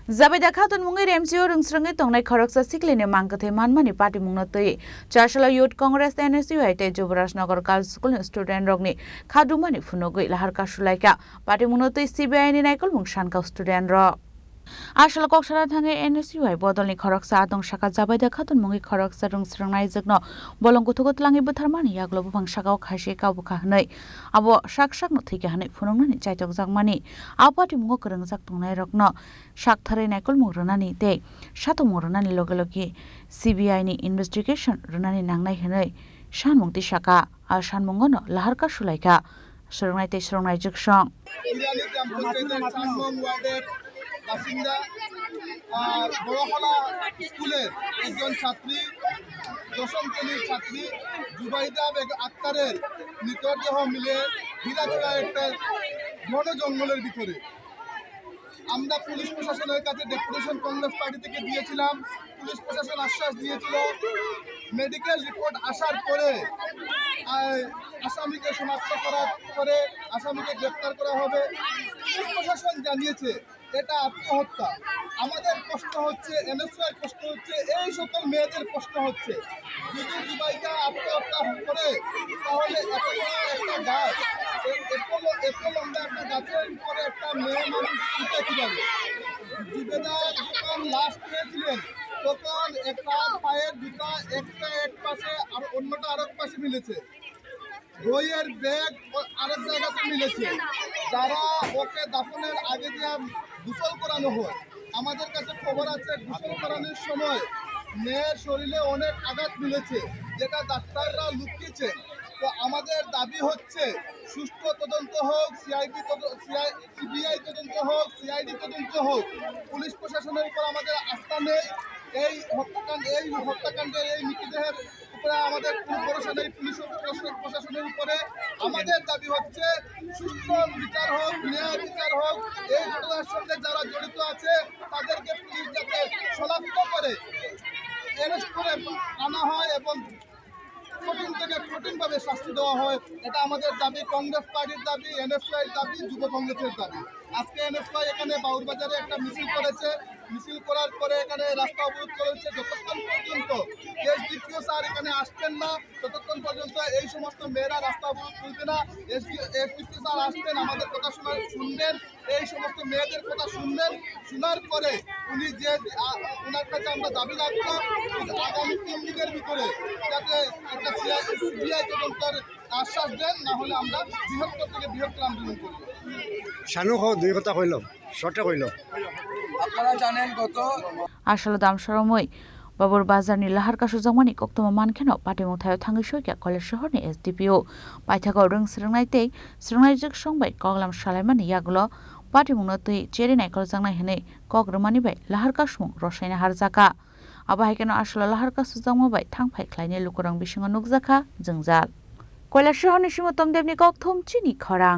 Zabeda khatun mungi MCO rungsrangi tongnai khoroksa siklene mangkathe manmani party mungna tei Charshalo Youth Congress NSU haite Jubrajnagar Girls School student rogni khadumani phunogoi lahar kasulaika party mungna tei CBI ni naikol mungsanka student rok Asal koksara thange NSU hai bodolni khoroksa adong saka Zabeda khatun mungi khoroksa rungsrangnai jekno bolong kuthukot langi butharmani yaglo bufang sakao khaise kabuka hnai abo sak no thike hanai phunongnani chaitok jakmani apati mungo krengjak tongnai rokno sak tharai naikol mung runani te sato mung runani logelogi CBI ni investigation runani nangnai hnai sanmungti saka a sanmungono laharka sulaika srongnai te srongnai jeksong বাসিন্দা বড়খলা স্কুলের একজন ছাত্রী দশম শ্রেণীর ছাত্রী জুবাইদা আক্তারের মৃতদেহ মিলে হীরাচড়া একটা ঘন জঙ্গলের ভিতরে আমরা পুলিশ প্রশাসনের কাছে ডেপুটেশন কংগ্রেস পার্টি থেকে দিয়েছিলাম। পুলিশ প্রশাসন আশ্বাস দিয়েছিল মেডিকেল রিপোর্ট আসার পরে আসামিকে শনাক্ত করার পরে আসামিকে গ্রেপ্তার করা হবে। পুলিশ প্রশাসন জানিয়েছে এটা আত্মহত্যা। আমাদের প্রশ্ন হচ্ছে, এনএসআই প্রশ্ন হচ্ছে, এই সকল মেয়েদের প্রশ্ন হচ্ছে যদি জুবাইদা আত্মহত্যা করে তাহলে একটা গাছ এত লম্বা একটা গাছের উপরে একটা মেয়ে মানুষ উঠে কীভাবে? জুবেদা যখন লাশ পেয়েছিলেন তখন একটা পায়ের জুতা একটা এক পাশে আর অন্যটা আরেক পাশে মিলেছে, বইয়ের ব্যাগ আরেক জায়গাতে মিলেছে। যারা ওকে দাফনের আগে দিয়ে গোসল করানো হয়, আমাদের কাছে খবর আছে গোসল করানোর সময় মেয়ের শরীরে অনেক আঘাত মিলেছে, যেটা ডাক্তাররা লুকিয়েছেন। তো আমাদের দাবি হচ্ছে সুষ্ঠু তদন্ত হোক, সিবিআই তদন্ত হোক, সিআইডি তদন্ত হোক। পুলিশ প্রশাসনের উপর আমাদের আস্থা নেই। এই হত্যাকাণ্ডের এই মৃতদেহের উপরে আমাদের কোনো ভরসা নেই। পুলিশ প্রশাসনের উপরে আমাদের দাবি হচ্ছে সুষ্ঠু বিচার হোক, ন্যায় বিচার হোক। এই ঘটনার সঙ্গে যারা জড়িত আছে তাদেরকে পুলিশ যাতে শনাক্ত করে অ্যারেস্ট করে আনা হয় এবং কঠিন থেকে কঠিনভাবে শাস্তি দেওয়া হয়। এটা আমাদের দাবি, কংগ্রেস পার্টির দাবি, এনএসআইয়ের দাবি, যুব কংগ্রেসের দাবি। আজকে এনএসআই এখানে বাউরবাজারে একটা মিছিল করেছে। মিছিল করার পরে এখানে রাস্তা অবরোধ করেছে। যতক্ষণ পর্যন্ত এসডিপিও স্যার এখানে আসছেন না ততক্ষণ পর্যন্ত এই সমস্ত মেয়েরা রাস্তা অবরোধ করবে না। এসডিপিও স্যার আসবেন, আমাদের কথা শুনবেন, এই সমস্ত মেয়েদের কথা শুনবেন। শোনার পরে উনি যে ওনার কাছে আমরা দাবি রাখবো আগামী 3 দিনের ভিতরে যাতে একটা সিবিআই তদন্তের আশ্বাস দেন, না হলে আমরা বৃহত্তর থেকে বৃহত্তর আন্দোলন করব। শানু দুই কথা কইল, শর্টে কইল। আপনারা জানেন গত আসলে দামসরমই বাবুর বাজারনি লাহার কাসু জামানি কক্তমা মানখেন পাটি মুথায় থাঙ্গি সইকা কলেজ শহরনি এসডিপিও পাইথাকা রং স্রংনাইতে স্রংনাইজक সংবাय কগলাম সালাইমানি ইয়াগুলো পাটি মুনতই চেরি নাইকল জাংনাই হেনে কগ্রমানি বাই লাহার কাসমুং রসাयना हारजाका আবাহাইকেন আসলে লাহার কাসু জামাবাই থাংফাই খ্লাইনে লুকুরাং বিসঙ্গ নুকজাখা जोंजाल কলেজ শহরনি সিমতম দেবনি কক্থম চিনি খরাং।